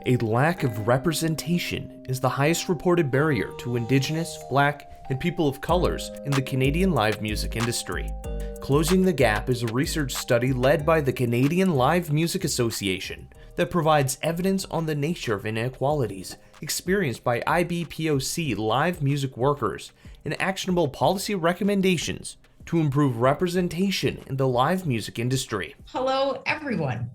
A lack of representation is the highest reported barrier to Indigenous, Black, and people of colors in the Canadian live music industry. Closing the Gap is a research study led by the Canadian Live Music Association that provides evidence on the nature of inequalities experienced by IBPOC live music workers and actionable policy recommendations to improve representation in the live music industry. Hello, everyone.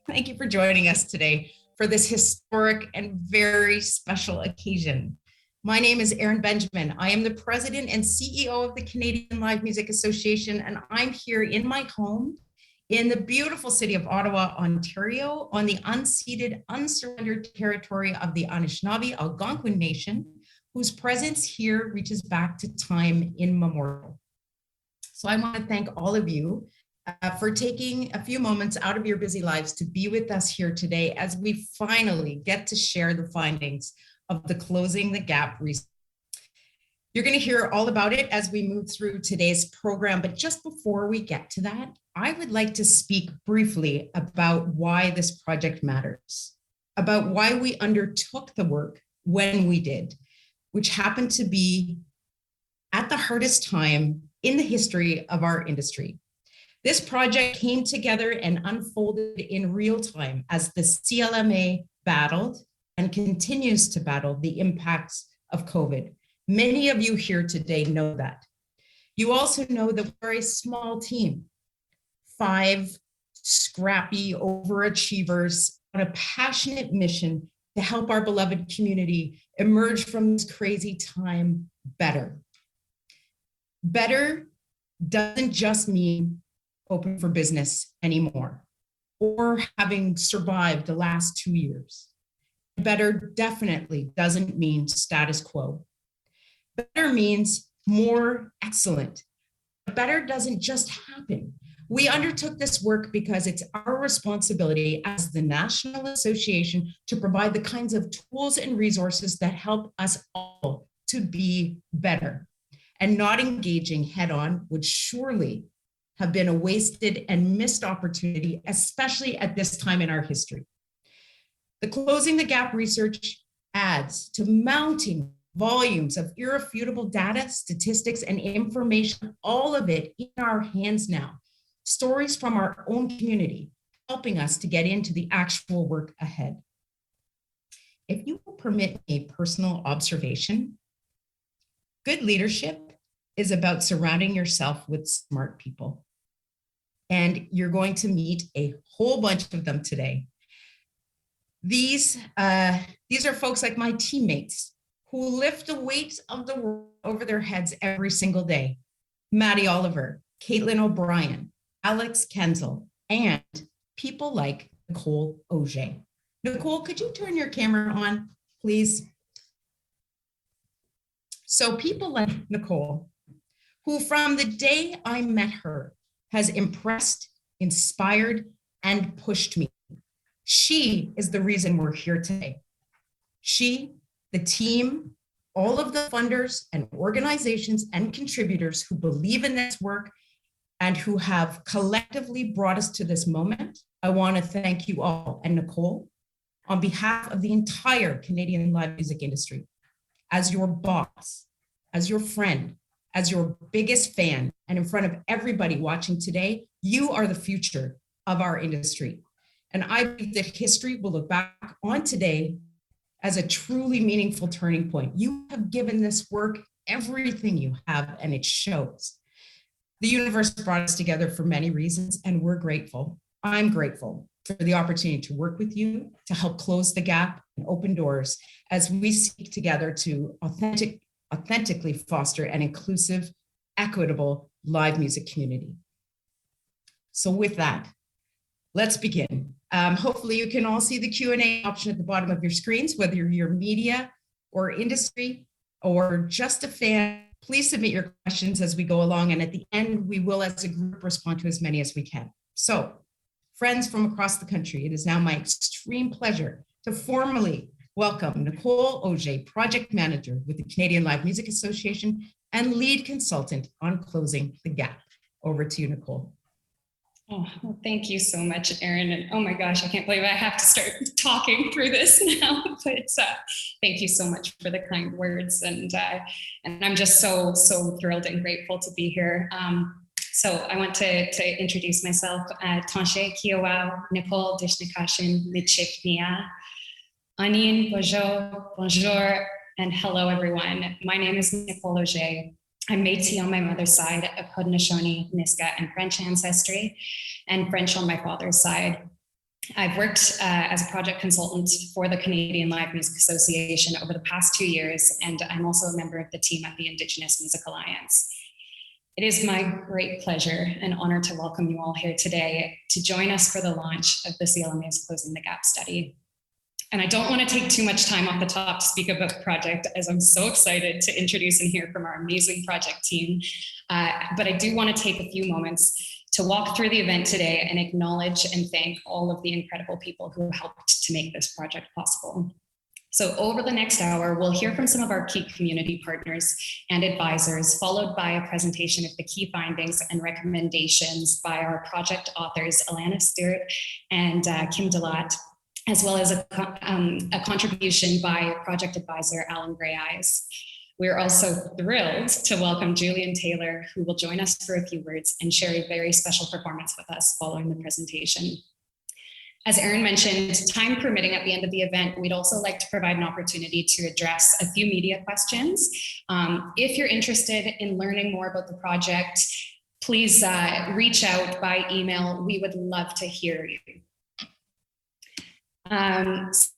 Thank you for joining us today for this historic and very special occasion. My name is Erin Benjamin. I am the president and CEO of the Canadian Live Music Association, and I'm here in my home in the beautiful city of Ottawa, Ontario, on the unceded, unsurrendered territory of the Anishinaabe Algonquin Nation, whose presence here reaches back to time immemorial. So I want to thank all of you for taking a few moments out of your busy lives to be with us here today as we finally get to share the findings of the Closing the Gap research. You're going to hear all about it as we move through today's program, but just before we get to that, I would like to speak briefly about why this project matters, about why we undertook the work when we did, which happened to be at the hardest time in the history of our industry. This project came together and unfolded in real time as the CLMA battled and continues to battle the impacts of COVID. Many of you here today know that. You also know that we're a small team, 5 scrappy overachievers on a passionate mission to help our beloved community emerge from this crazy time better. Better doesn't just mean open for business anymore or having survived the last 2 years. Better definitely doesn't mean status quo. Better means more excellent. Better doesn't just happen. We undertook this work because it's our responsibility as the National Association to provide the kinds of tools and resources that help us all to be better. And not engaging head on would surely have been a wasted and missed opportunity, especially at this time in our history. The Closing the Gap research adds to mounting volumes of irrefutable data, statistics, and information, all of it in our hands now. Stories from our own community, helping us to get into the actual work ahead. If you will permit a personal observation, good leadership is about surrounding yourself with smart people. And you're going to meet a whole bunch of them today. These are folks like my teammates who lift the weight of the world over their heads every single day. Maddie Oliver, Caitlin O'Brien, Alex Kenzel, and people like Nicole Auger. Nicole, could you turn your camera on, please? So people like Nicole, who from the day I met her has impressed, inspired, and pushed me. She is the reason we're here today. She, the team, all of the funders and organizations and contributors who believe in this work and who have collectively brought us to this moment, I want to thank you all. And Nicole, on behalf of the entire Canadian live music industry, as your boss, as your friend, as your biggest fan, and in front of everybody watching today, you are the future of our industry. And I believe that history will look back on today as a truly meaningful turning point. You have given this work everything you have, and it shows. The universe brought us together for many reasons, and we're grateful. I'm grateful for the opportunity to work with you to help close the gap and open doors as we seek together to authentically foster an inclusive, equitable live music community. So with that, let's begin. Hopefully you can all see the Q&A option at the bottom of your screens, whether you're media or industry or just a fan. Please submit your questions as we go along, and at the end, we will as a group respond to as many as we can. So, friends from across the country, it is now my extreme pleasure to formally welcome Nicole Auger, Project Manager with the Canadian Live Music Association and Lead Consultant on Closing the Gap. Over to you, Nicole. Oh, well, thank you so much, Erin. And oh my gosh, I can't believe I have to start talking through this now. But thank you so much for the kind words, and I'm just so thrilled and grateful to be here. So I want to introduce myself. Tanshe Kiowa, Nicole Dishnikashin Michifnia, Anin bonjour, and hello everyone. My name is Nicole Auger. I'm Métis on my mother's side, of Haudenosaunee, Niska, and French ancestry, and French on my father's side. I've worked as a project consultant for the Canadian Live Music Association over the past 2 years, and I'm also a member of the team at the Indigenous Music Alliance. It is my great pleasure and honor to welcome you all here today to join us for the launch of the CLMA's Closing the Gap study. And I don't want to take too much time off the top to speak about the project, as I'm so excited to introduce and hear from our amazing project team. But I do want to take a few moments to walk through the event today and acknowledge and thank all of the incredible people who helped to make this project possible. So over the next hour, we'll hear from some of our key community partners and advisors, followed by a presentation of the key findings and recommendations by our project authors, Alana Stewart and Kim Delat, as well as a contribution by project advisor, Alan Gray Eyes. We're also thrilled to welcome Julian Taylor, who will join us for a few words and share a very special performance with us following the presentation. As Erin mentioned, time permitting at the end of the event, we'd also like to provide an opportunity to address a few media questions. If you're interested in learning more about the project, please reach out by email. We would love to hear you.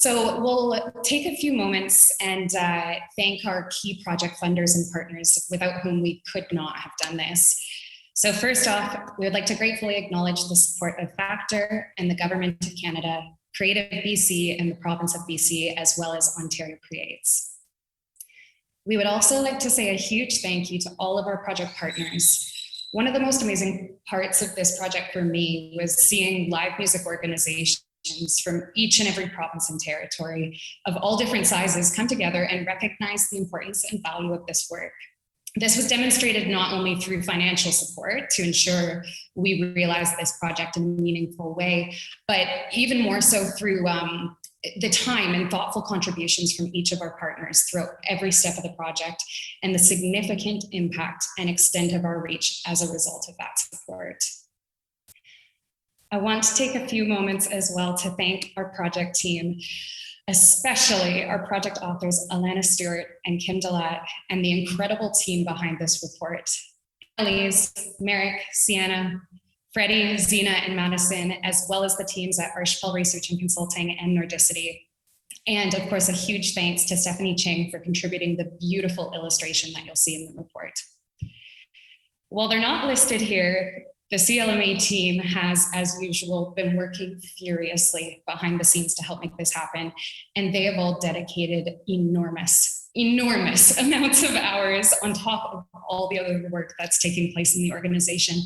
So we'll take a few moments and thank our key project funders and partners without whom we could not have done this. So first off, we would like to gratefully acknowledge the support of Factor and the Government of Canada, Creative BC and the Province of BC, as well as Ontario Creates. We would also like to say a huge thank you to all of our project partners. One of the most amazing parts of this project for me was seeing live music organizations from each and every province and territory of all different sizes come together and recognize the importance and value of this work. This was demonstrated not only through financial support to ensure we realize this project in a meaningful way, but even more so through the time and thoughtful contributions from each of our partners throughout every step of the project, and the significant impact and extent of our reach as a result of that support. I want to take a few moments as well to thank our project team, especially our project authors, Alana Stewart and Kim Delat, and the incredible team behind this report. Elise, Merrick, Sienna, Freddie, Zena, and Madison, as well as the teams at Archipel Research and Consulting and Nordicity. And of course, a huge thanks to Stephanie Ching for contributing the beautiful illustration that you'll see in the report. While they're not listed here, the CLMA team has, as usual, been working furiously behind the scenes to help make this happen. And they have all dedicated enormous amounts of hours on top of all the other work that's taking place in the organization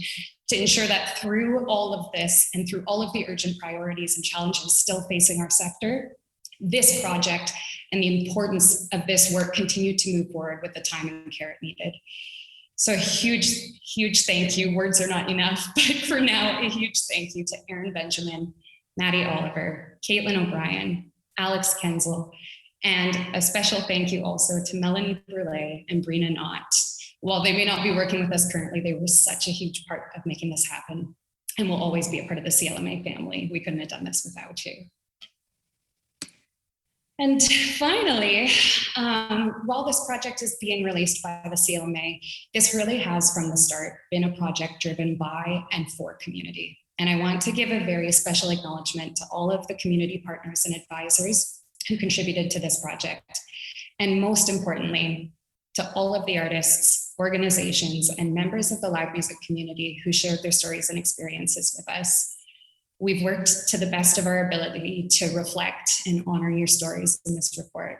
to ensure that through all of this and through all of the urgent priorities and challenges still facing our sector, this project and the importance of this work continue to move forward with the time and care it needed. So a huge thank you. Words are not enough, but for now, a huge thank you to Erin Benjamin, Maddie Oliver, Caitlin O'Brien, Alex Kenzel, and a special thank you also to Melanie Brule and Brina Knott. While they may not be working with us currently, they were such a huge part of making this happen and will always be a part of the CLMA family. We couldn't have done this without you. And finally, while this project is being released by the CLMA, this really has from the start been a project driven by and for community. And I want to give a very special acknowledgement to all of the community partners and advisors who contributed to this project. And most importantly, to all of the artists, organizations, and members of the live music community who shared their stories and experiences with us. We've worked to the best of our ability to reflect and honor your stories in this report.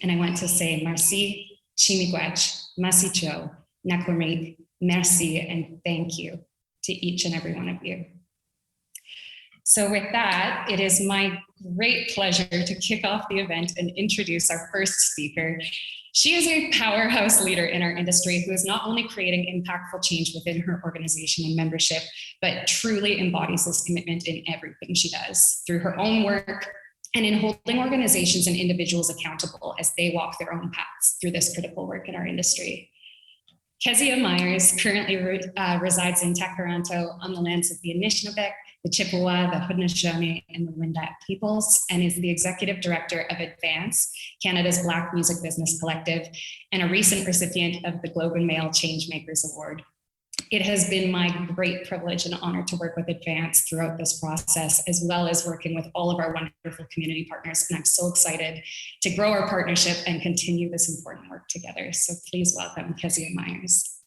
And I want to say merci, chimigwech, masicho, nakwamik, merci, and thank you to each and every one of you. So with that, it is my great pleasure to kick off the event and introduce our first speaker. She is a powerhouse leader in our industry who is not only creating impactful change within her organization and membership, but truly embodies this commitment in everything she does through her own work and in holding organizations and individuals accountable as they walk their own paths through this critical work in our industry. Kezia Myers currently resides in Takaranto on the lands of the Anishinaabe, the Chippewa, the Haudenosaunee, and the Wendat peoples, and is the executive director of Advance, Canada's Black Music Business Collective, and a recent recipient of the Globe and Mail Changemakers Award. It has been my great privilege and honor to work with Advance throughout this process, as well as working with all of our wonderful community partners. And I'm so excited to grow our partnership and continue this important work together. So please welcome Kezia Myers.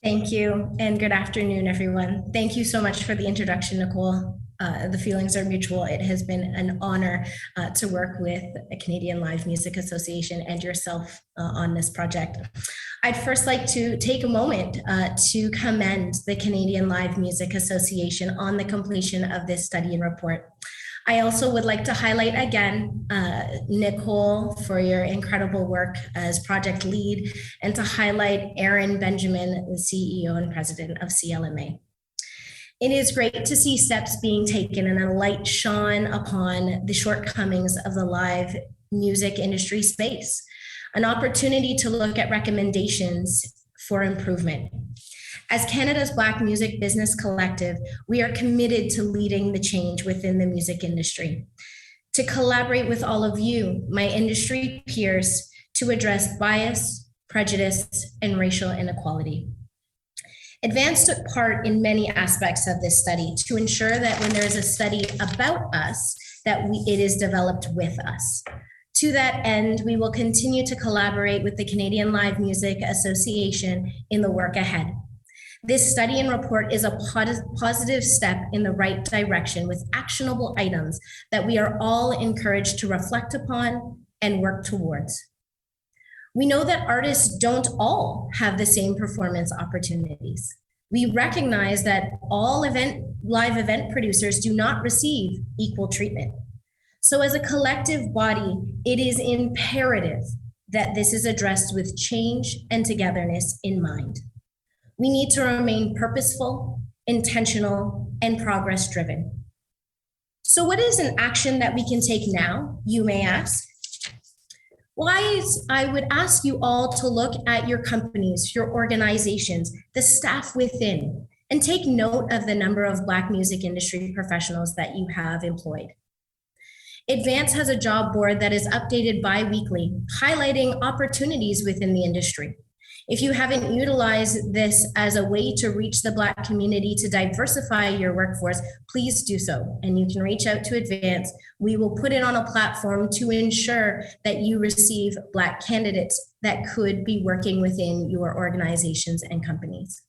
Thank you, and good afternoon, everyone. Thank you so much for the introduction, Nicole. The feelings are mutual. It has been an honor to work with the Canadian Live Music Association and yourself on this project. I'd first like to take a moment to commend the Canadian Live Music Association on the completion of this study and report. I also would like to highlight again, Nicole, for your incredible work as project lead, and to highlight Aaron Benjamin, the CEO and president of CLMA. It is great to see steps being taken and a light shone upon the shortcomings of the live music industry space, an opportunity to look at recommendations for improvement. As Canada's Black Music Business Collective, we are committed to leading the change within the music industry, to collaborate with all of you, my industry peers, to address bias, prejudice, and racial inequality. Advance took part in many aspects of this study to ensure that when there is a study about us, that it is developed with us. To that end, we will continue to collaborate with the Canadian Live Music Association in the work ahead. This study and report is a positive step in the right direction with actionable items that we are all encouraged to reflect upon and work towards. We know that artists don't all have the same performance opportunities. We recognize that all live event producers do not receive equal treatment. So as a collective body, it is imperative that this is addressed with change and togetherness in mind. We need to remain purposeful, intentional, and progress-driven. So what is an action that we can take now, you may ask? I would ask you all to look at your companies, your organizations, the staff within, and take note of the number of Black music industry professionals that you have employed. Advance has a job board that is updated bi-weekly, highlighting opportunities within the industry. If you haven't utilized this as a way to reach the Black community to diversify your workforce, please do so. And you can reach out to Advance. We will put it on a platform to ensure that you receive Black candidates that could be working within your organizations and companies.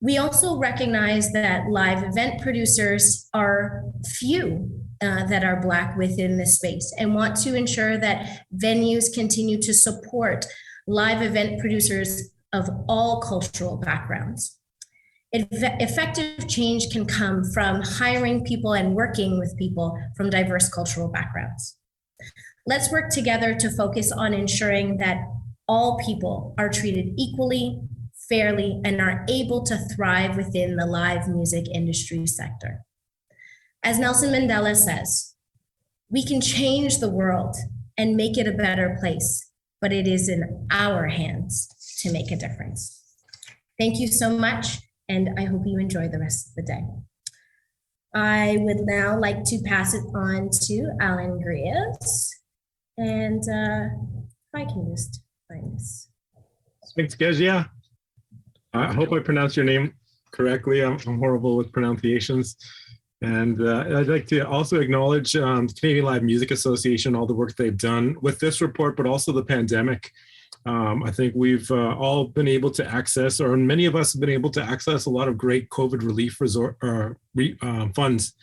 We also recognize that live event producers are few that are Black within this space and want to ensure that venues continue to support live event producers of all cultural backgrounds. Effective change can come from hiring people and working with people from diverse cultural backgrounds. Let's work together to focus on ensuring that all people are treated equally, fairly, and are able to thrive within the live music industry sector. As Nelson Mandela says, we can change the world and make it a better place, but it is in our hands to make a difference. Thank you so much, and I hope you enjoy the rest of the day. I would now like to pass it on to Alan Greaves, and if I can just find this. Thanks, Kezia. I hope I pronounced your name correctly. I'm horrible with pronunciations. And I'd like to also acknowledge the Canadian Live Music Association, all the work they've done with this report, but also the pandemic. I think we've all been able to access, or many of us have been able to access a lot of great COVID relief funds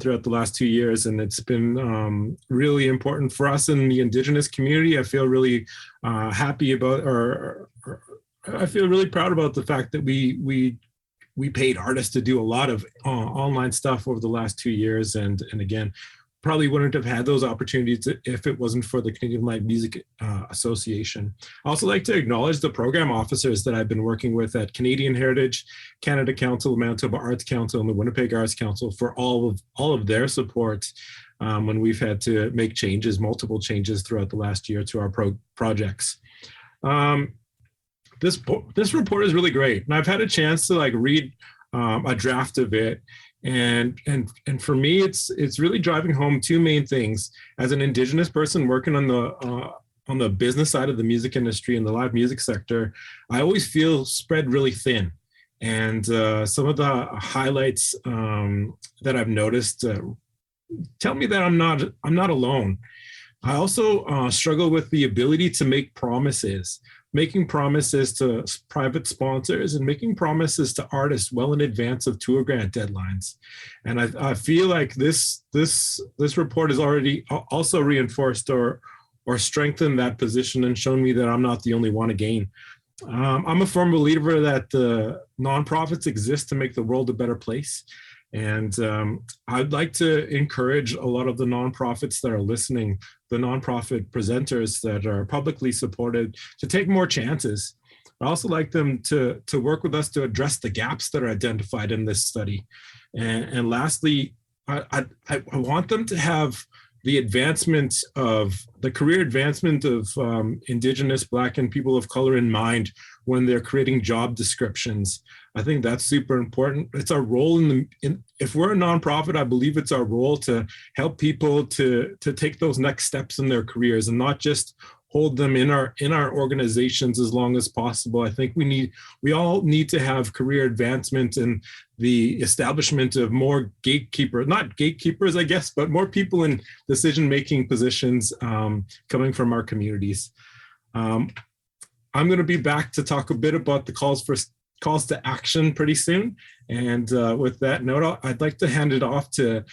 throughout the last 2 years. And it's been really important for us in the Indigenous community. I feel really happy about, or I feel really proud about the fact that we paid artists to do a lot of online stuff over the last 2 years. And again, probably wouldn't have had those opportunities if it wasn't for the Canadian Live Music Association. I also like to acknowledge the program officers that I've been working with at Canadian Heritage, Canada Council, Manitoba Arts Council, and the Winnipeg Arts Council for all of their support when we've had to make changes, multiple changes throughout the last year to our projects. This report is really great, and I've had a chance to read a draft of it. And for me, it's really driving home two main things. As an Indigenous person working on the business side of the music industry and the live music sector, I always feel spread really thin. And some of the highlights that I've noticed tell me that I'm not alone. I also struggle with the ability to make promises. Making promises to private sponsors and making promises to artists well in advance of tour grant deadlines. And I feel like this report has already also reinforced or strengthened that position and shown me that I'm not the only one again. I'm a firm believer that nonprofits exist to make the world a better place. And I'd like to encourage a lot of the nonprofits that are listening, the nonprofit presenters that are publicly supported, to take more chances. I also like them to work with us to address the gaps that are identified in this study. And lastly, I want them to have the advancement of the career advancement of Indigenous, Black, and people of color in mind when they're creating job descriptions. I think that's super important. It's our role if we're a nonprofit, I believe it's our role to help people to take those next steps in their careers and not just hold them in our organizations as long as possible. I think we all need to have career advancement and the establishment of more not gatekeepers, I guess, but more people in decision-making positions coming from our communities. I'm going to be back to talk a bit about the calls to action pretty soon. And with that note, I'd like to hand it off to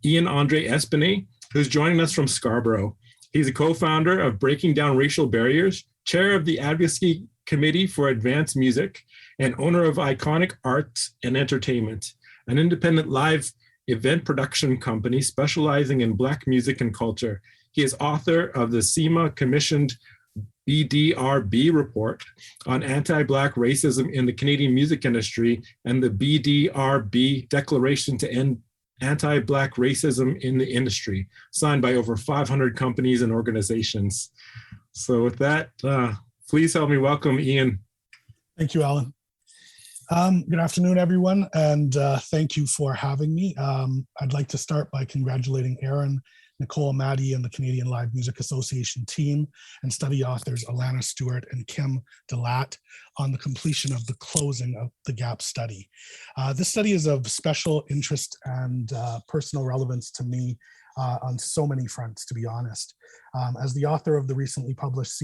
Ian Andre Espinay, who's joining us from Scarborough. He's a co-founder of Breaking Down Racial Barriers, chair of the Advocacy Committee for Advanced Music, and owner of Iconic Arts and Entertainment, an independent live event production company specializing in Black music and culture. He is author of the SEMA-commissioned BDRB report on anti-Black racism in the Canadian music industry and the BDRB Declaration to End Anti-Black Racism in the Industry, signed by over 500 companies and organizations. So with that, please help me welcome Ian. Thank you, Alan. Good afternoon, everyone, and thank you for having me. I'd like to start by congratulating Aaron, Nicole, Maddie, and the Canadian Live Music Association team and study authors Alana Stewart and Kim Delat on the completion of the closing of the GAP study. This study is of special interest and personal relevance to me on so many fronts, to be honest. As the author of the recently published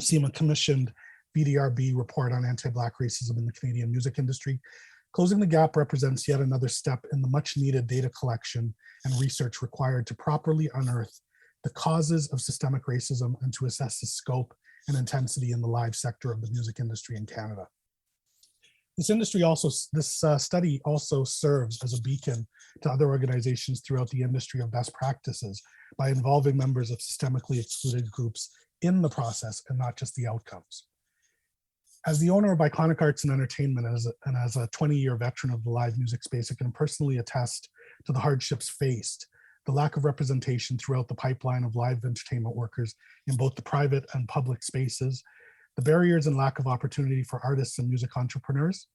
SEMA-commissioned BDRB report on anti-Black racism in the Canadian music industry, closing the gap represents yet another step in the much-needed data collection and research required to properly unearth the causes of systemic racism and to assess the scope and intensity in the live sector of the music industry in Canada. This study also serves as a beacon to other organizations throughout the industry of best practices by involving members of systemically excluded groups in the process and not just the outcomes. As the owner of Iconic Arts and Entertainment and as a 20-year veteran of the live music space, I can personally attest to the hardships faced, the lack of representation throughout the pipeline of live entertainment workers in both the private and public spaces, the barriers and lack of opportunity for artists and music entrepreneurs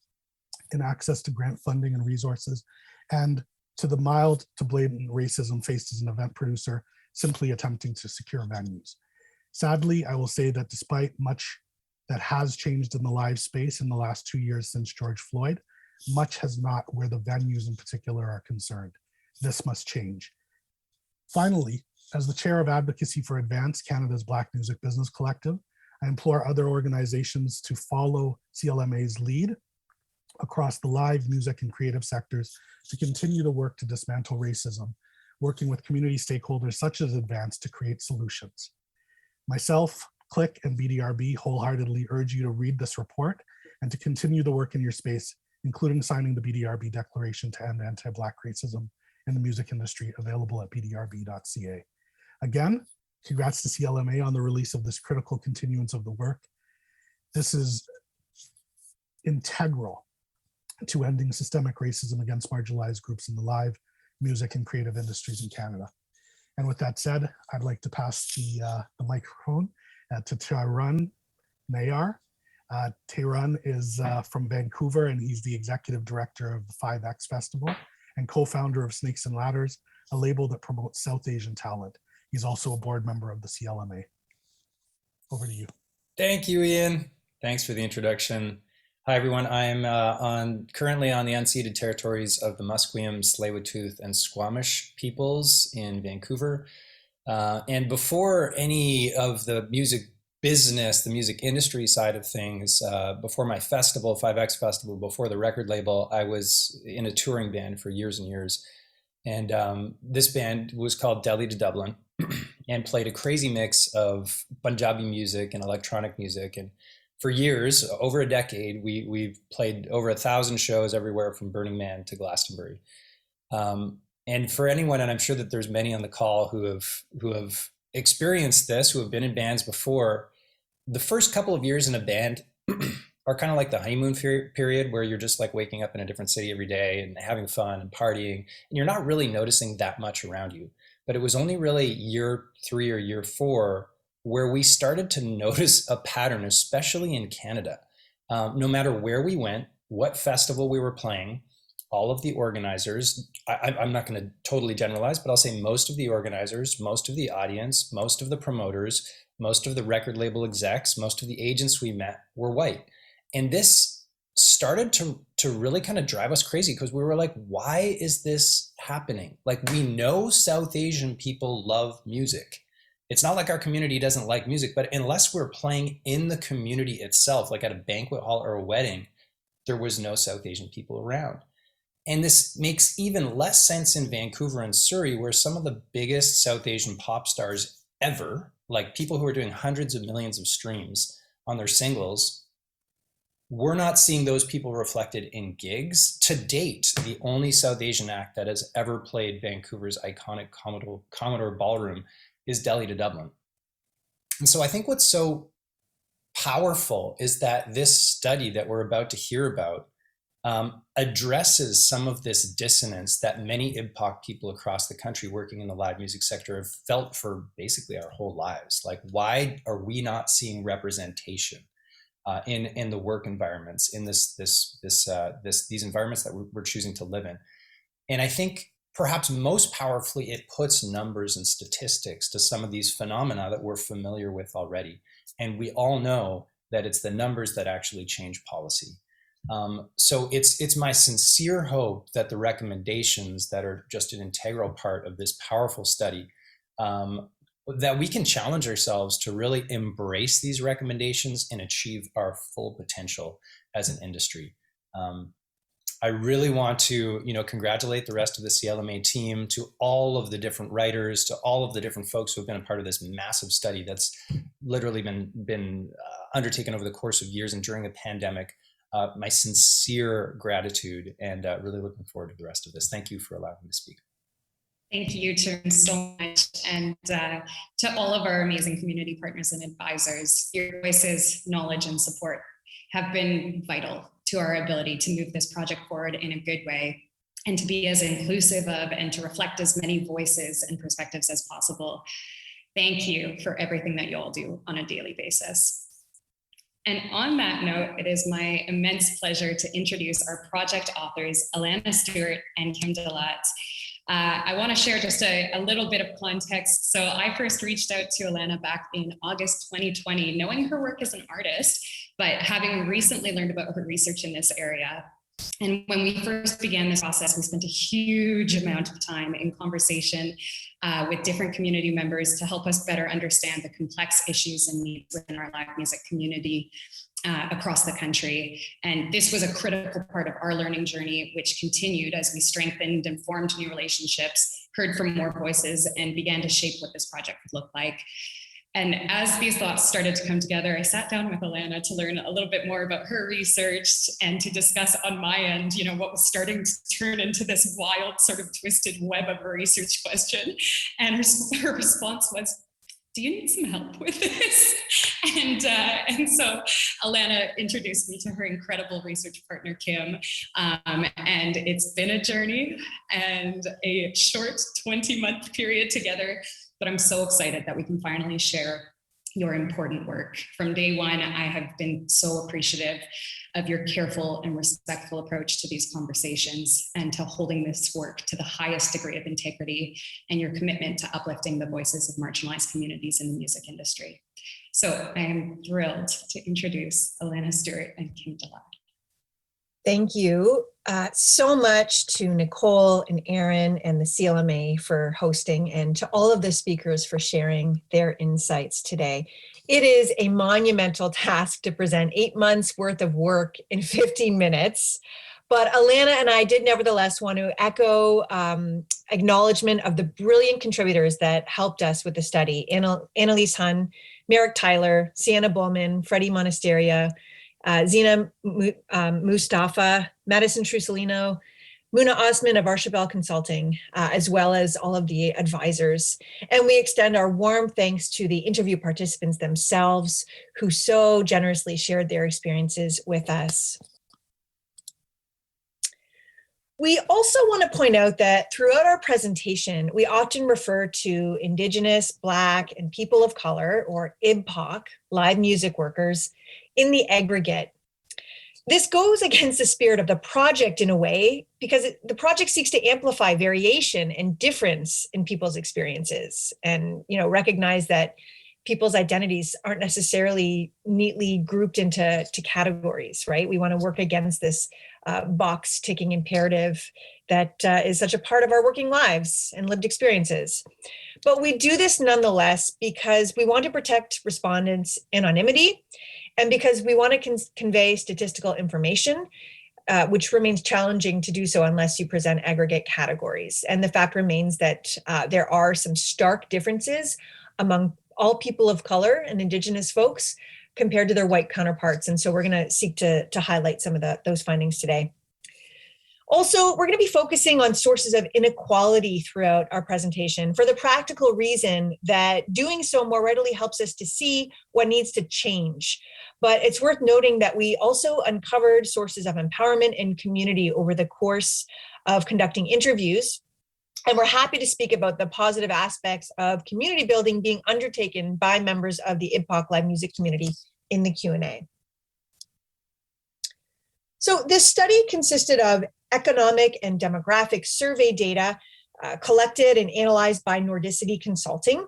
in access to grant funding and resources, and to the mild to blatant racism faced as an event producer simply attempting to secure venues. Sadly, I will say that despite much that has changed in the live space in the last 2 years since George Floyd, much has not where the venues in particular are concerned. This must change. Finally, as the chair of Advocacy for Advanced, Canada's Black Music Business Collective, I implore other organizations to follow CLMA's lead across the live music and creative sectors to continue to work to dismantle racism, working with community stakeholders such as Advanced to create solutions. Myself, CLIC, and BDRB wholeheartedly urge you to read this report and to continue the work in your space, including signing the BDRB Declaration to End Anti-Black Racism in the music industry, available at bdrb.ca. Again, congrats to CLMA on the release of this critical continuance of the work. This is integral to ending systemic racism against marginalized groups in the live music and creative industries in Canada. And with that said, I'd like to pass the microphone to Taran Nayar. Taran is from Vancouver, and he's the executive director of the 5X Festival and co-founder of Snakes and Ladders, a label that promotes South Asian talent. He's also a board member of the CLMA. Over to you. Thank you, Ian. Thanks for the introduction. Hi, everyone. I'm currently on the unceded territories of the Musqueam, Tsleil-Waututh, and Squamish peoples in Vancouver. And before any of the music business, the music industry side of things, before my festival, 5X Festival, before the record label, I was in a touring band for years and years. And this band was called Delhi to Dublin and played a crazy mix of Punjabi music and electronic music. And for years, over a decade, we've played over 1,000 shows everywhere from Burning Man to Glastonbury. And for anyone, and I'm sure that there's many on the call who have experienced this, who have been in bands before, the first couple of years in a band are kind of like the honeymoon period, where you're just like waking up in a different city every day and having fun and partying, and you're not really noticing that much around you. But it was only really year 3 or year 4 where we started to notice a pattern, especially in Canada. No matter where we went, what festival we were playing, all of the organizers, I'm not going to totally generalize, but I'll say most of the organizers, most of the audience, most of the promoters, most of the record label execs, most of the agents we met were white. And this started to really kind of drive us crazy, because we were like, why is this happening? Like, we know South Asian people love music. It's not like our community doesn't like music, but unless we're playing in the community itself, like at a banquet hall or a wedding, there was no South Asian people around. And this makes even less sense in Vancouver and Surrey, where some of the biggest South Asian pop stars ever, like people who are doing hundreds of millions of streams on their singles, we're not seeing those people reflected in gigs. To date, the only South Asian act that has ever played Vancouver's iconic Commodore Ballroom is Delhi to Dublin. And so I think what's so powerful is that this study that we're about to hear about addresses some of this dissonance that many IBPOC people across the country working in the live music sector have felt for basically our whole lives. Like, why are we not seeing representation in the work environments, in these environments that we're choosing to live in? And I think perhaps most powerfully, it puts numbers and statistics to some of these phenomena that we're familiar with already. And we all know that it's the numbers that actually change policy. So it's my sincere hope that the recommendations that are just an integral part of this powerful study, that we can challenge ourselves to really embrace these recommendations and achieve our full potential as an industry. I really want to, congratulate the rest of the CLMA team, to all of the different writers, to all of the different folks who have been a part of this massive study that's literally been undertaken over the course of years and during a pandemic. My sincere gratitude, and really looking forward to the rest of this. Thank you for allowing me to speak. Thank you, Taran, so much. And to all of our amazing community partners and advisors, your voices, knowledge, and support have been vital to our ability to move this project forward in a good way, and to be as inclusive of and to reflect as many voices and perspectives as possible. Thank you for everything that you all do on a daily basis. And on that note, it is my immense pleasure to introduce our project authors, Alana Stewart and Kim Delat. I want to share just a little bit of context. So I first reached out to Alana back in August 2020, knowing her work as an artist, but having recently learned about her research in this area. And when we first began this process, we spent a huge amount of time in conversation with different community members to help us better understand the complex issues and needs within our live music community across the country. And this was a critical part of our learning journey, which continued as we strengthened and formed new relationships, heard from more voices, and began to shape what this project would look like. And as these thoughts started to come together, I sat down with Alana to learn a little bit more about her research and to discuss on my end, what was starting to turn into this wild sort of twisted web of a research question. And her response was, do you need some help with this? And so Alana introduced me to her incredible research partner, Kim. And it's been a journey and a short 20-month period together. But I'm so excited that we can finally share your important work. From day one, I have been so appreciative of your careful and respectful approach to these conversations and to holding this work to the highest degree of integrity and your commitment to uplifting the voices of marginalized communities in the music industry. So I am thrilled to introduce Alana Stewart and Kim Delay. Thank you so much to Nicole and Aaron and the CLMA for hosting, and to all of the speakers for sharing their insights today. It is a monumental task to present 8 months worth of work in 15 minutes. But Alana and I did nevertheless want to echo acknowledgement of the brilliant contributors that helped us with the study. Annalise Hun, Merrick Tyler, Sienna Bowman, Freddie Monasteria, Zina Mustafa, Madison Trusolino, Muna Osman of Archibald Consulting, as well as all of the advisors. And we extend our warm thanks to the interview participants themselves, who so generously shared their experiences with us. We also want to point out that throughout our presentation, we often refer to Indigenous, Black, and people of color, or IBPOC, live music workers, in the aggregate. This goes against the spirit of the project in a way, because the project seeks to amplify variation and difference in people's experiences, and recognize that people's identities aren't necessarily neatly grouped into categories, right? We want to work against this box ticking imperative that is such a part of our working lives and lived experiences. But we do this nonetheless because we want to protect respondents' anonymity, and because we want to convey statistical information, which remains challenging to do so unless you present aggregate categories. And the fact remains that there are some stark differences among all people of color and Indigenous folks compared to their white counterparts. And so we're going to seek to highlight some of those findings today. Also, we're going to be focusing on sources of inequality throughout our presentation for the practical reason that doing so more readily helps us to see what needs to change. But it's worth noting that we also uncovered sources of empowerment and community over the course of conducting interviews. And we're happy to speak about the positive aspects of community building being undertaken by members of the IBPOC live music community in the Q&A. So this study consisted of economic and demographic survey data collected and analyzed by Nordicity Consulting.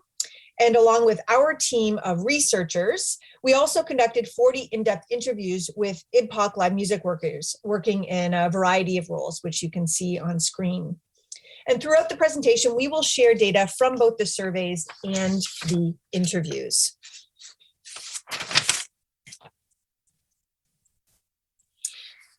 And along with our team of researchers, we also conducted 40 in-depth interviews with IBPOC live music workers working in a variety of roles, which you can see on screen. And throughout the presentation, we will share data from both the surveys and the interviews.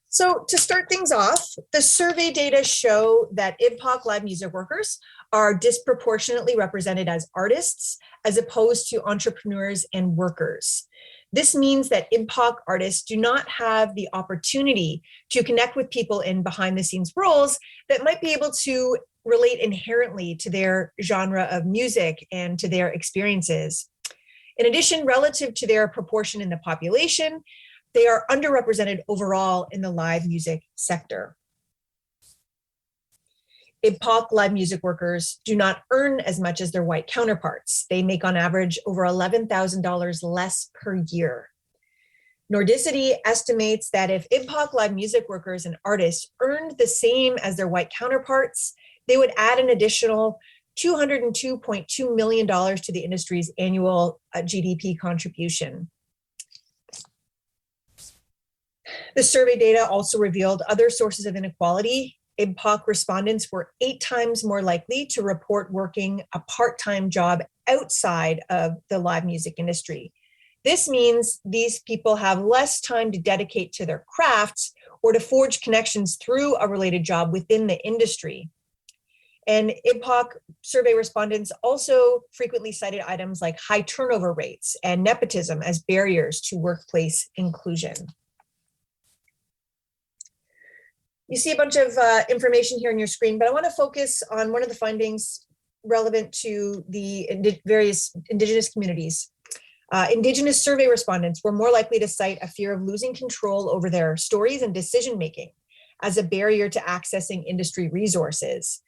So to start things off, the survey data show that IBPOC live music workers are disproportionately represented as artists as opposed to entrepreneurs and workers. This means that IBPOC artists do not have the opportunity to connect with people in behind the scenes roles that might be able to relate inherently to their genre of music and to their experiences. In addition, relative to their proportion in the population, they are underrepresented overall in the live music sector. IBPOC live music workers do not earn as much as their white counterparts. They make on average over $11,000 less per year. Nordicity estimates that if IBPOC live music workers and artists earned the same as their white counterparts, they would add an additional $202.2 million to the industry's annual GDP contribution. The survey data also revealed other sources of inequality. IBPOC respondents were 8 times more likely to report working a part-time job outside of the live music industry. This means these people have less time to dedicate to their crafts or to forge connections through a related job within the industry. And IBPOC survey respondents also frequently cited items like high turnover rates and nepotism as barriers to workplace inclusion. You see a bunch of information here on your screen, but I want to focus on one of the findings relevant to the various Indigenous communities. Indigenous survey respondents were more likely to cite a fear of losing control over their stories and decision-making as a barrier to accessing industry resources.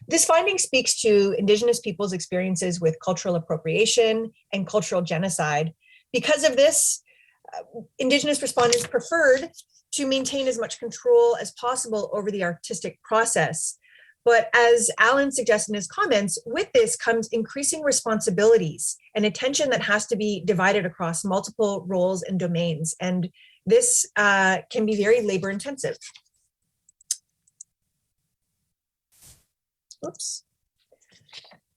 This finding speaks to Indigenous peoples' experiences with cultural appropriation and cultural genocide. Because of this, Indigenous respondents preferred to maintain as much control as possible over the artistic process. But as Alan suggested in his comments, with this comes increasing responsibilities and attention that has to be divided across multiple roles and domains. And this can be very labor intensive. Oops.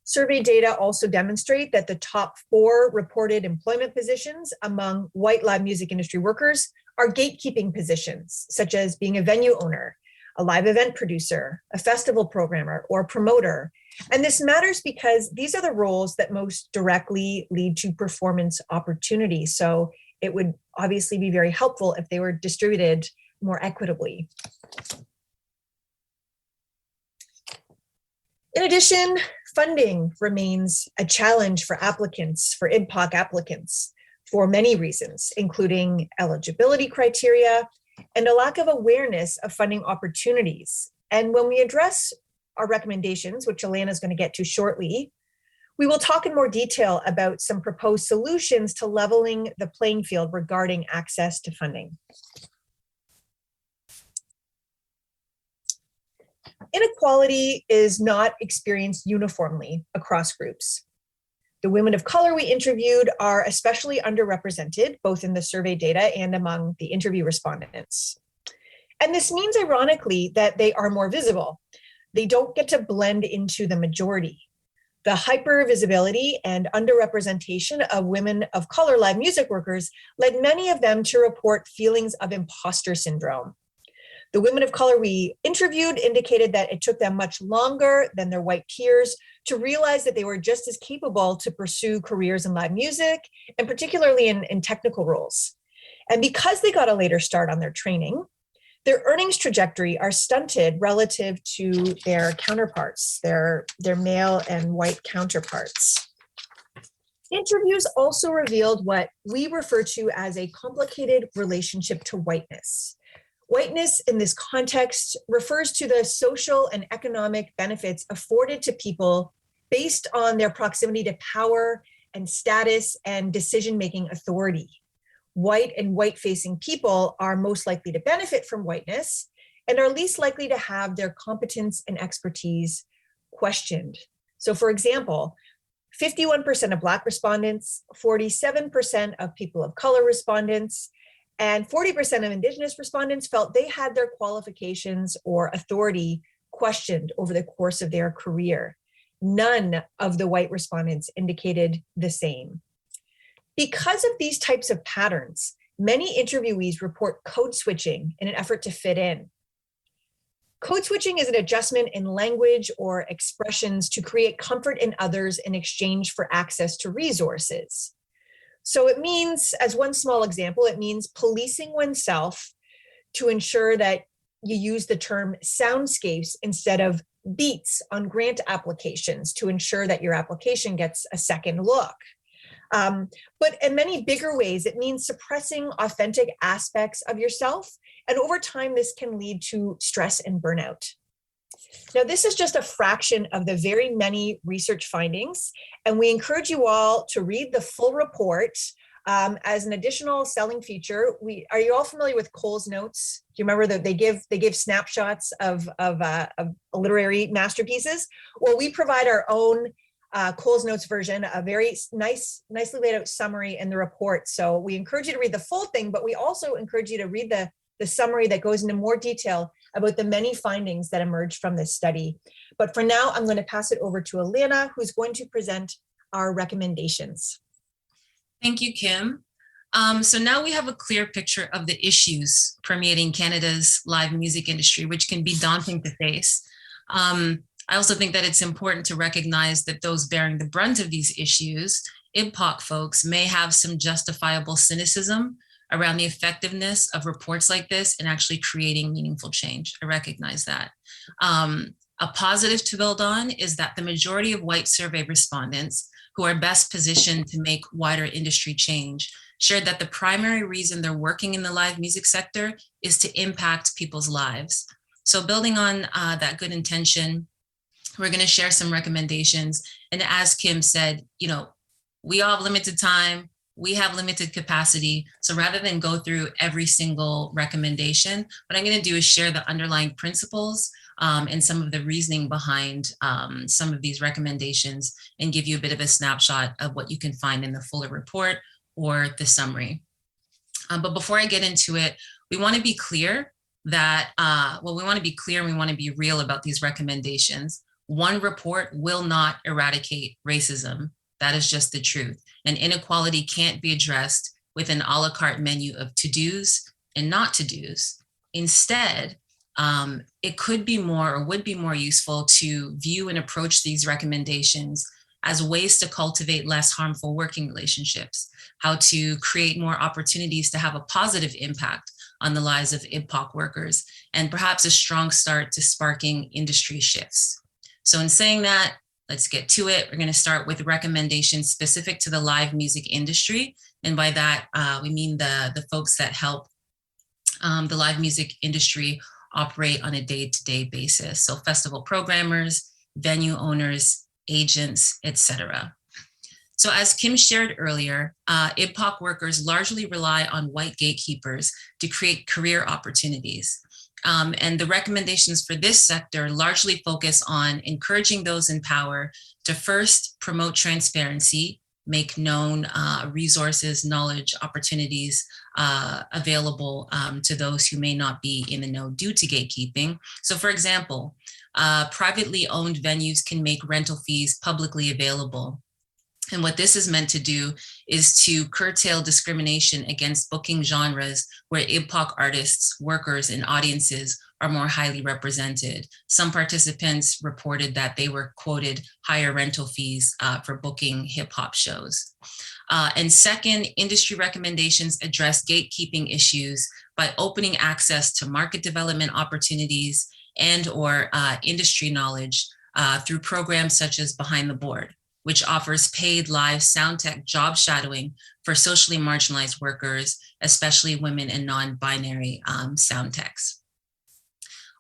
Survey data also demonstrate that the top 4 reported employment positions among white live music industry workers are gatekeeping positions, such as being a venue owner, a live event producer, a festival programmer, or promoter. And this matters because these are the roles that most directly lead to performance opportunities. So it would obviously be very helpful if they were distributed more equitably. In addition, funding remains a challenge for applicants, for IBPOC applicants, for many reasons, including eligibility criteria and a lack of awareness of funding opportunities. And when we address our recommendations, which Alana is going to get to shortly, we will talk in more detail about some proposed solutions to leveling the playing field regarding access to funding. Inequality is not experienced uniformly across groups. The women of color we interviewed are especially underrepresented, both in the survey data and among the interview respondents. And this means, ironically, that they are more visible. They don't get to blend into the majority. The hypervisibility and underrepresentation of women of color live music workers led many of them to report feelings of imposter syndrome. The women of color we interviewed indicated that it took them much longer than their white peers to realize that they were just as capable to pursue careers in live music, and particularly in technical roles. And because they got a later start on their training, their earnings trajectory are stunted relative to their counterparts, their male and white counterparts. Interviews also revealed what we refer to as a complicated relationship to whiteness. Whiteness in this context refers to the social and economic benefits afforded to people based on their proximity to power and status and decision-making authority. White and white-facing people are most likely to benefit from whiteness and are least likely to have their competence and expertise questioned. So for example, 51% of Black respondents, 47% of people of color respondents, and 40% of Indigenous respondents felt they had their qualifications or authority questioned over the course of their career. None of the white respondents indicated the same. Because of these types of patterns, many interviewees report code switching in an effort to fit in. Code switching is an adjustment in language or expressions to create comfort in others in exchange for access to resources. So it means, as one small example, it means policing oneself to ensure that you use the term soundscapes instead of beats on grant applications to ensure that your application gets a second look. But in many bigger ways, it means suppressing authentic aspects of yourself. And over time, this can lead to stress and burnout. Now, this is just a fraction of the very many research findings, and we encourage you all to read the full report as an additional selling feature. Are you all familiar with Cole's Notes? Do you remember that they give snapshots of literary masterpieces? Well, we provide our own Cole's Notes version, a very nicely laid out summary in the report. So we encourage you to read the full thing, but we also encourage you to read the summary that goes into more detail about the many findings that emerged from this study. But for now, I'm going to pass it over to Alana, who's going to present our recommendations. Thank you, Kim. So now we have a clear picture of the issues permeating Canada's live music industry, which can be daunting to face. I also think that it's important to recognize that those bearing the brunt of these issues, IBPOC folks, may have some justifiable cynicism around the effectiveness of reports like this and actually creating meaningful change. I recognize that. A positive to build on is that the majority of white survey respondents who are best positioned to make wider industry change shared that the primary reason they're working in the live music sector is to impact people's lives. So building on that good intention, we're going to share some recommendations. And as Kim said, we all have limited time, we have limited capacity. So rather than go through every single recommendation, what I'm going to do is share the underlying principles and some of the reasoning behind some of these recommendations and give you a bit of a snapshot of what you can find in the fuller report or the summary. But before I get into it, we want to be clear that, we want to be clear and we want to be real about these recommendations. One report will not eradicate racism. That is just the truth. And inequality can't be addressed with an a la carte menu of to-dos and not to-dos. Instead, it could be more or would be more useful to view and approach these recommendations as ways to cultivate less harmful working relationships, how to create more opportunities to have a positive impact on the lives of IBPOC workers, and perhaps a strong start to sparking industry shifts. So in saying that, let's get to it. We're going to start with recommendations specific to the live music industry. And by that, we mean the folks that help the live music industry operate on a day-to-day basis. So festival programmers, venue owners, agents, etc. So as Kim shared earlier, IBPOC workers largely rely on white gatekeepers to create career opportunities. And the recommendations for this sector largely focus on encouraging those in power to first promote transparency, make known resources, knowledge, opportunities available to those who may not be in the know due to gatekeeping. So for example, privately owned venues can make rental fees publicly available. And what this is meant to do is to curtail discrimination against booking genres where IBPOC artists, workers, and audiences are more highly represented. Some participants reported that they were quoted higher rental fees for booking hip hop shows. And second, industry recommendations address gatekeeping issues by opening access to market development opportunities and/or industry knowledge through programs such as Behind the Board, which offers paid live sound tech job shadowing for socially marginalized workers, especially women and non-binary sound techs.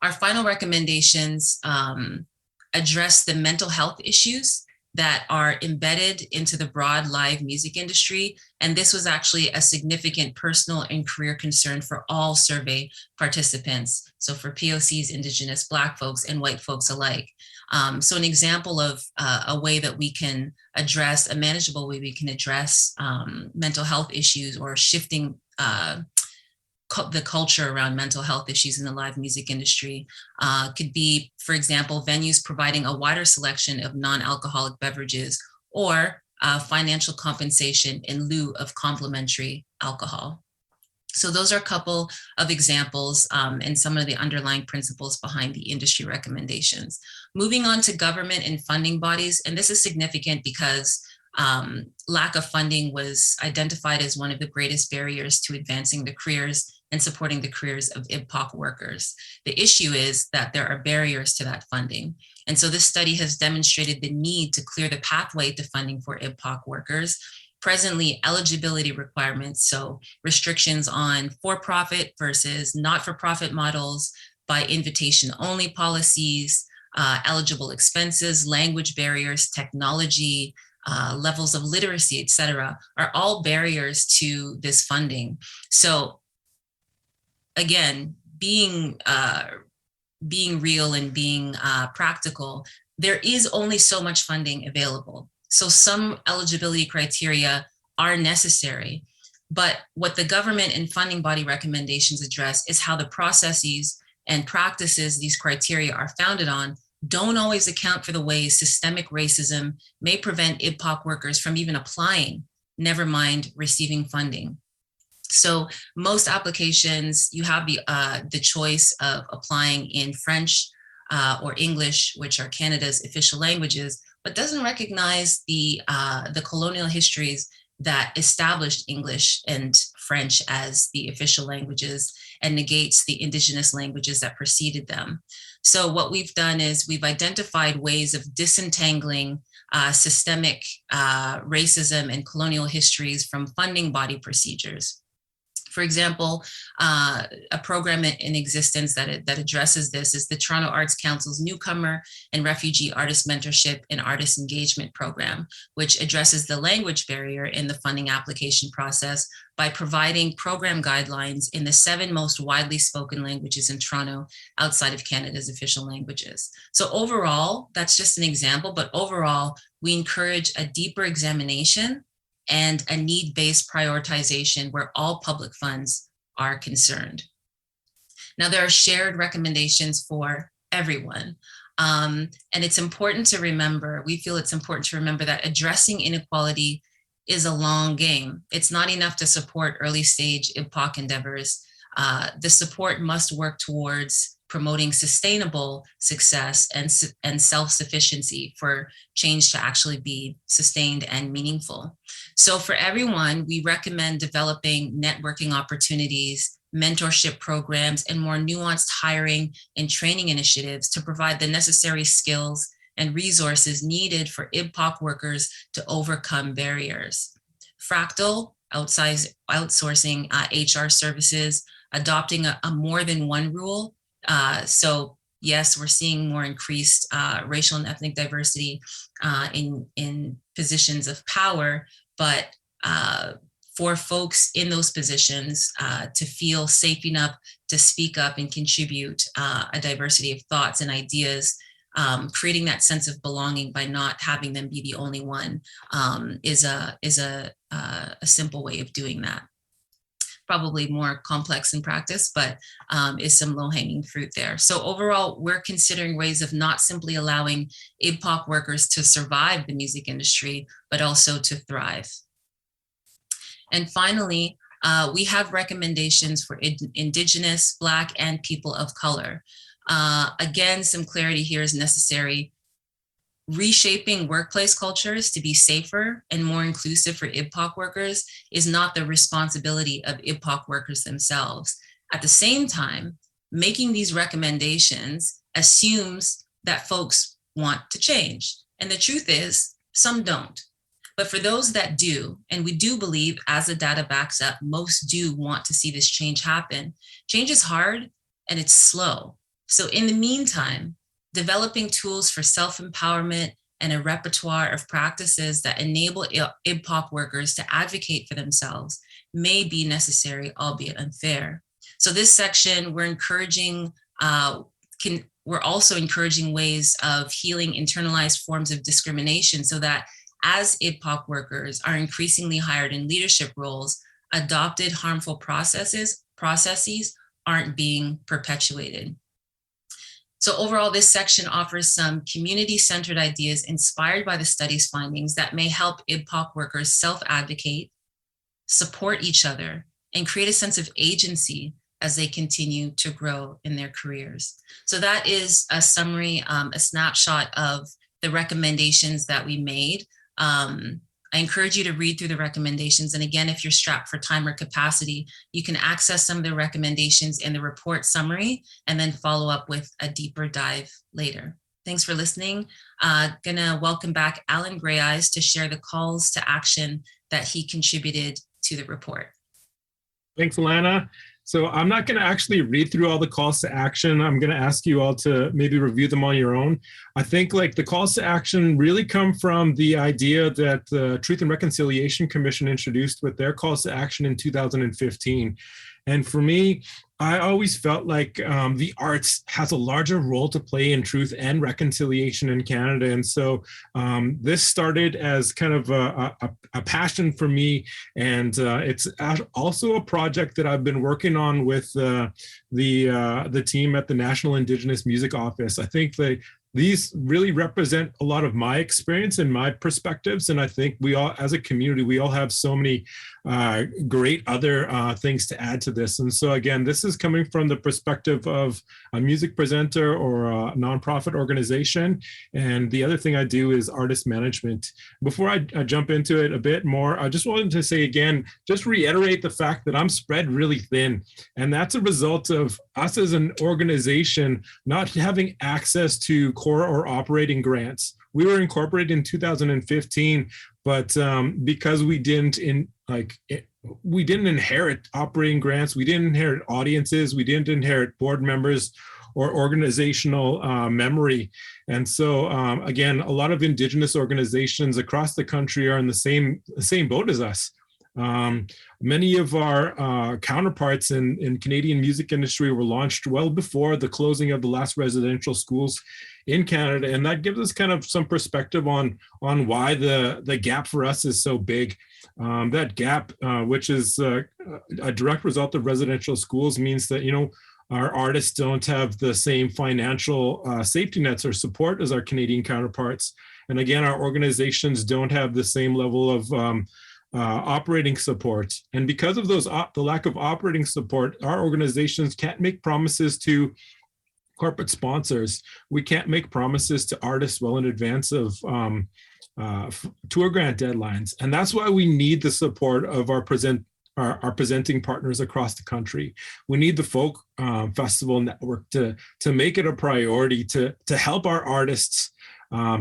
Our final recommendations address the mental health issues that are embedded into the broad live music industry. And this was actually a significant personal and career concern for all survey participants. So for POCs, Indigenous, Black folks, and white folks alike. So an example of a way that we can address, a manageable way we can address mental health issues or shifting the culture around mental health issues in the live music industry could be, for example, venues providing a wider selection of non-alcoholic beverages or financial compensation in lieu of complimentary alcohol. So those are a couple of examples and some of the underlying principles behind the industry recommendations. Moving on to government and funding bodies, and this is significant because lack of funding was identified as one of the greatest barriers to advancing the careers and supporting the careers of IBPOC workers. The issue is that there are barriers to that funding. And so this study has demonstrated the need to clear the pathway to funding for IBPOC workers. Presently, eligibility requirements, so restrictions on for-profit versus not-for-profit models, by invitation-only policies, eligible expenses, language barriers, technology, levels of literacy, et cetera, are all barriers to this funding. So again, being real and being practical, there is only so much funding available. So some eligibility criteria are necessary, but what the government and funding body recommendations address is how the processes and practices these criteria are founded on don't always account for the ways systemic racism may prevent IBPOC workers from even applying, never mind receiving funding. So most applications, you have the choice of applying in French, or English, which are Canada's official languages, but doesn't recognize the colonial histories that established English and French as the official languages and negates the Indigenous languages that preceded them. So what we've done is we've identified ways of disentangling systemic racism and colonial histories from funding body procedures. For example, a program in existence that addresses this is the Toronto Arts Council's Newcomer and Refugee Artist Mentorship and Artist Engagement Program, which addresses the language barrier in the funding application process by providing program guidelines in the 7 most widely spoken languages in Toronto outside of Canada's official languages. So overall, that's just an example, but overall, we encourage a deeper examination and a need-based prioritization where all public funds are concerned. Now, there are shared recommendations for everyone. And it's important to remember, we feel it's important to remember that addressing inequality is a long game. It's not enough to support early stage IBPOC endeavors. The support must work towards promoting sustainable success and self-sufficiency for change to actually be sustained and meaningful. So for everyone, we recommend developing networking opportunities, mentorship programs, and more nuanced hiring and training initiatives to provide the necessary skills and resources needed for IBPOC workers to overcome barriers. Fractal, outsourcing HR services, adopting a more than one rule. So yes, we're seeing more increased racial and ethnic diversity in positions of power, but for folks in those positions to feel safe enough to speak up and contribute a diversity of thoughts and ideas, creating that sense of belonging by not having them be the only one is a simple way of doing that. Probably more complex in practice, but is some low-hanging fruit there. So overall, we're considering ways of not simply allowing IBPOC workers to survive the music industry, but also to thrive. And finally, we have recommendations for Indigenous, Black, and people of color. Again, some clarity here is necessary. Reshaping workplace cultures to be safer and more inclusive for IBPOC workers is not the responsibility of IBPOC workers themselves. At the same time, making these recommendations assumes that folks want to change. And the truth is, some don't. But for those that do, and we do believe, as the data backs up, most do want to see this change happen. Change is hard and it's slow. So in the meantime, developing tools for self-empowerment and a repertoire of practices that enable IBPOC workers to advocate for themselves may be necessary, albeit unfair. So this section, we're also encouraging ways of healing internalized forms of discrimination so that as IBPOC workers are increasingly hired in leadership roles, adopted harmful processes aren't being perpetuated. So overall, this section offers some community-centered ideas inspired by the study's findings that may help IBPOC workers self-advocate, support each other, and create a sense of agency as they continue to grow in their careers. So that is a summary, a snapshot of the recommendations that we made. I encourage you to read through the recommendations. And again, if you're strapped for time or capacity, you can access some of the recommendations in the report summary and then follow up with a deeper dive later. Thanks for listening. Gonna welcome back Alan Greyeyes to share the calls to action that he contributed to the report. Thanks, Alana. So I'm not going to actually read through all the calls to action. I'm going to ask you all to maybe review them on your own. I think like the calls to action really come from the idea that the Truth and Reconciliation Commission introduced with their calls to action in 2015. And for me, I always felt like the arts has a larger role to play in truth and reconciliation in Canada. And so this started as kind of a passion for me. And it's also a project that I've been working on with the team at the National Indigenous Music Office. I think these really represent a lot of my experience and my perspectives. And I think we all, as a community, we all have so many great other things to add to this. And so again, this is coming from the perspective of a music presenter or a nonprofit organization. And the other thing I do is artist management. Before I jump into it a bit more, I just wanted to say again, just reiterate the fact that I'm spread really thin. And that's a result of us as an organization not having access to core or operating grants. We were incorporated in 2015, but because we didn't inherit operating grants, we didn't inherit audiences, we didn't inherit board members or organizational memory. And so again, a lot of Indigenous organizations across the country are in the same boat as us. Many of our counterparts in Canadian music industry were launched well before the closing of the last residential schools in Canada. And that gives us kind of some perspective on why the gap for us is so big. That gap, which is a direct result of residential schools, means that, you know, our artists don't have the same financial safety nets or support as our Canadian counterparts. And again, our organizations don't have the same level of operating support. And because of the lack of operating support, our organizations can't make promises to corporate sponsors. We can't make promises to artists well in advance of tour grant deadlines. And that's why we need the support of our presenting partners across the country. We need the Folk Festival Network to make it a priority to help our artists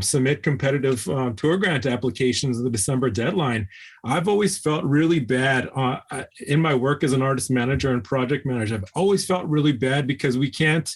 submit competitive tour grant applications at the December deadline. I've always felt really bad in my work as an artist manager and project manager. I've always felt really bad because we can't,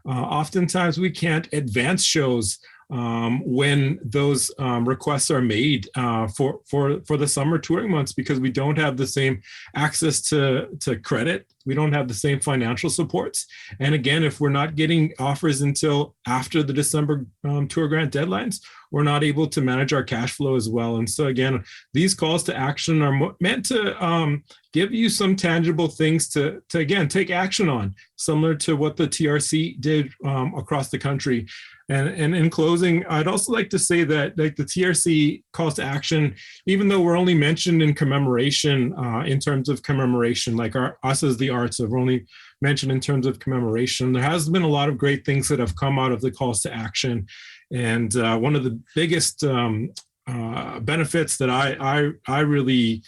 oftentimes we can't advance shows when those requests are made for the summer touring months, because we don't have the same access to credit. We don't have the same financial supports. And again, if we're not getting offers until after the December tour grant deadlines, we're not able to manage our cash flow as well. And so again, these calls to action are meant to give you some tangible things to again, take action on, similar to what the TRC did across the country. And in closing, I'd also like to say that like the TRC calls to action, even though we're only mentioned in commemoration, in terms of commemoration, like us as the arts are only mentioned in terms of commemoration, there has been a lot of great things that have come out of the calls to action. And one of the biggest benefits that I really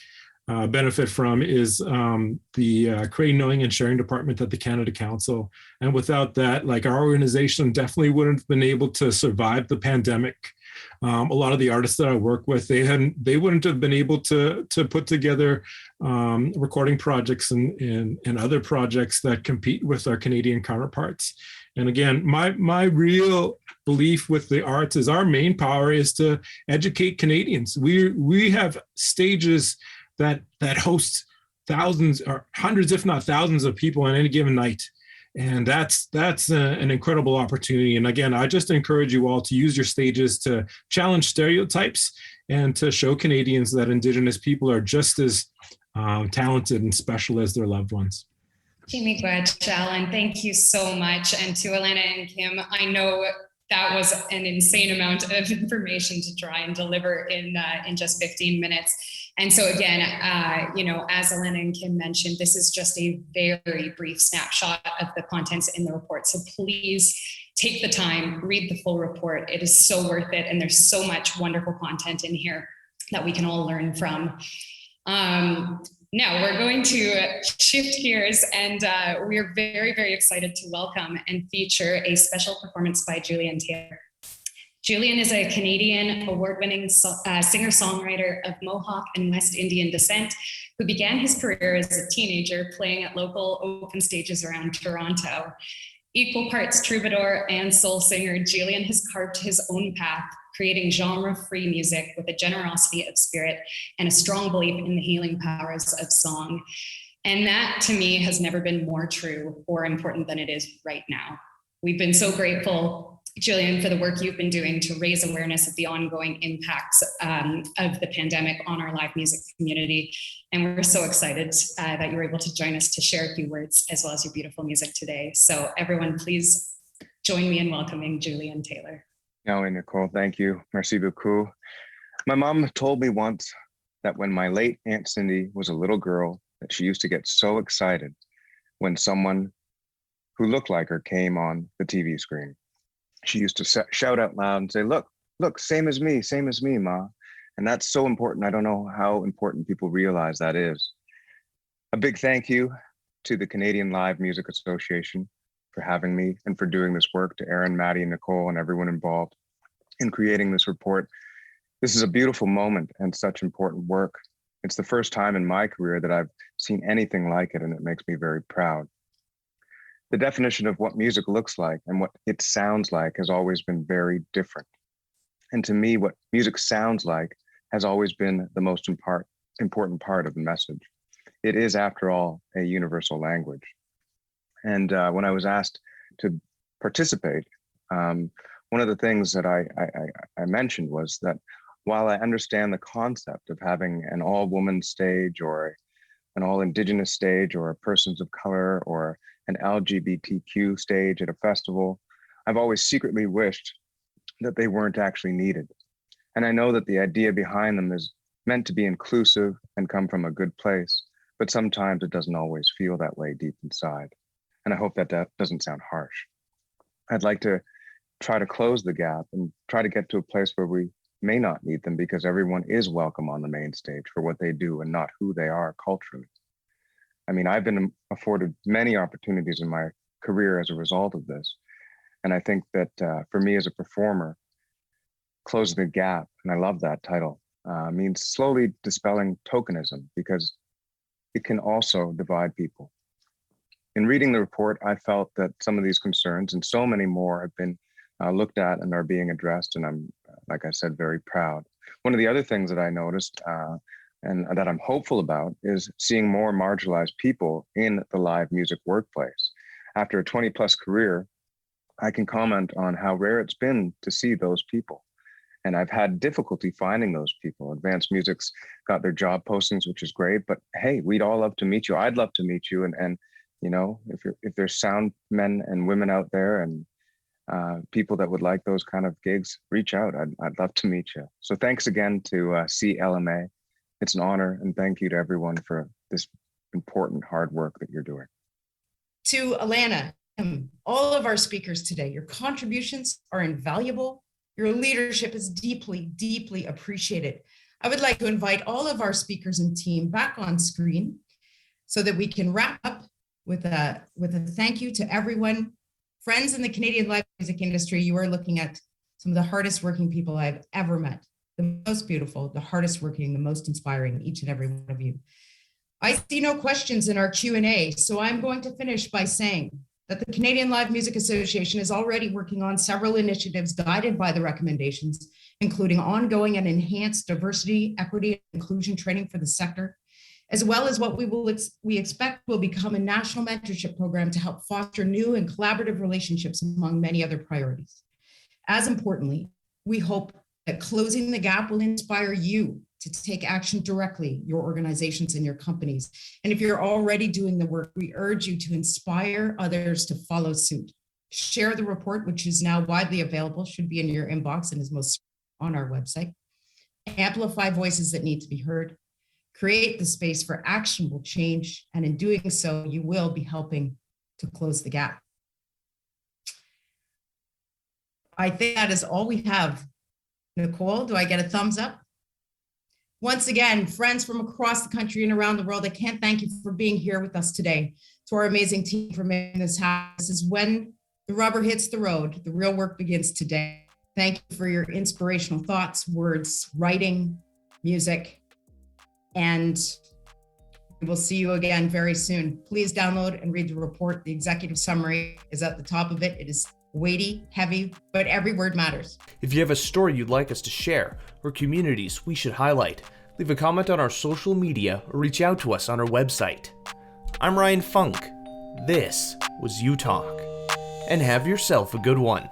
benefit from is the creating, knowing, and sharing department at the Canada Council. And without that, like our organization definitely wouldn't have been able to survive the pandemic. A lot of the artists that I work with, they wouldn't have been able to put together recording projects and other projects that compete with our Canadian counterparts. And again, my real belief with the arts is our main power is to educate Canadians. We have stages that host thousands or hundreds, if not thousands of people on any given night. And that's an incredible opportunity. And again, I just encourage you all to use your stages to challenge stereotypes and to show Canadians that Indigenous people are just as talented and special as their loved ones. Jamie Alan, thank you so much. And to Elena and Kim, I know that was an insane amount of information to try and deliver in just 15 minutes. And so again, as Elena and Kim mentioned, this is just a very brief snapshot of the contents in the report. So please take the time, read the full report. It is so worth it. And there's so much wonderful content in here that we can all learn from. Now we're going to shift gears, and we are very, very excited to welcome and feature a special performance by Julian Taylor. Julian is a Canadian award-winning singer-songwriter of Mohawk and West Indian descent, who began his career as a teenager playing at local open stages around Toronto. Equal parts troubadour and soul singer, Julian has carved his own path, creating genre-free music with a generosity of spirit and a strong belief in the healing powers of song. And that, to me, has never been more true or important than it is right now. We've been so grateful, Julian, for the work you've been doing to raise awareness of the ongoing impacts of the pandemic on our live music community. And we're so excited that you were able to join us to share a few words as well as your beautiful music today. So everyone, please join me in welcoming Julian Taylor. Nicole, thank you. Merci beaucoup. My mom told me once that when my late Aunt Cindy was a little girl, that she used to get so excited when someone who looked like her came on the TV screen. She used to shout out loud and say, look, same as me, Ma. And that's so important. I don't know how important people realize that is. A big thank you to the Canadian Live Music Association for having me and for doing this work, to Aaron, Maddie, and Nicole, and everyone involved in creating this report. This is a beautiful moment and such important work. It's the first time in my career that I've seen anything like it, and it makes me very proud. The definition of what music looks like and what it sounds like has always been very different. And to me, what music sounds like has always been the most important part of the message. It is, after all, a universal language. And when I was asked to participate, one of the things that I mentioned was that while I understand the concept of having an all-woman stage or an all-Indigenous stage or a persons of color or an LGBTQ stage at a festival, I've always secretly wished that they weren't actually needed. And I know that the idea behind them is meant to be inclusive and come from a good place, but sometimes it doesn't always feel that way deep inside. And I hope that doesn't sound harsh. I'd like to try to close the gap and try to get to a place where we may not need them, because everyone is welcome on the main stage for what they do and not who they are culturally. I mean, I've been afforded many opportunities in my career as a result of this. And I think that for me as a performer, closing the gap, and I love that title, means slowly dispelling tokenism, because it can also divide people. In reading the report, I felt that some of these concerns and so many more have been looked at and are being addressed. And I'm, like I said, very proud. One of the other things that I noticed and that I'm hopeful about is seeing more marginalized people in the live music workplace. After a 20+ career, I can comment on how rare it's been to see those people. And I've had difficulty finding those people. Advanced Music's got their job postings, which is great, but hey, we'd all love to meet you. I'd love to meet you. And you know, if there's sound men and women out there and people that would like those kind of gigs, reach out. I'd love to meet you. So thanks again to CLMA. It's an honor, and thank you to everyone for this important hard work that you're doing. To Alana, all of our speakers today, your contributions are invaluable. Your leadership is deeply, deeply appreciated. I would like to invite all of our speakers and team back on screen so that we can wrap up with a thank you to everyone. Friends in the Canadian live music industry, you are looking at some of the hardest working people I've ever met. The most beautiful, the hardest working, the most inspiring, each and every one of you. I see no questions in our Q&A, so I'm going to finish by saying that the Canadian Live Music Association is already working on several initiatives guided by the recommendations, including ongoing and enhanced diversity, equity, and inclusion training for the sector, as well as what we expect will become a national mentorship program to help foster new and collaborative relationships among many other priorities. As importantly, we hope that closing the gap will inspire you to take action directly, your organizations and your companies. And if you're already doing the work, we urge you to inspire others to follow suit. Share the report, which is now widely available, should be in your inbox and is most on our website. Amplify voices that need to be heard. Create the space for actionable change. And in doing so, you will be helping to close the gap. I think that is all we have. Nicole, do I get a thumbs up? Once again, friends from across the country and around the world, I can't thank you for being here with us today. To our amazing team for making this happen. This is when the rubber hits the road. The real work begins today. Thank you for your inspirational thoughts, words, writing, music, and we will see you again very soon. Please download and read the report. The executive summary is at the top of it. It is weighty, heavy, but every word matters. If you have a story you'd like us to share or communities we should highlight, leave a comment on our social media or reach out to us on our website. I'm Ryan Funk. This was You Talk, and have yourself a good one.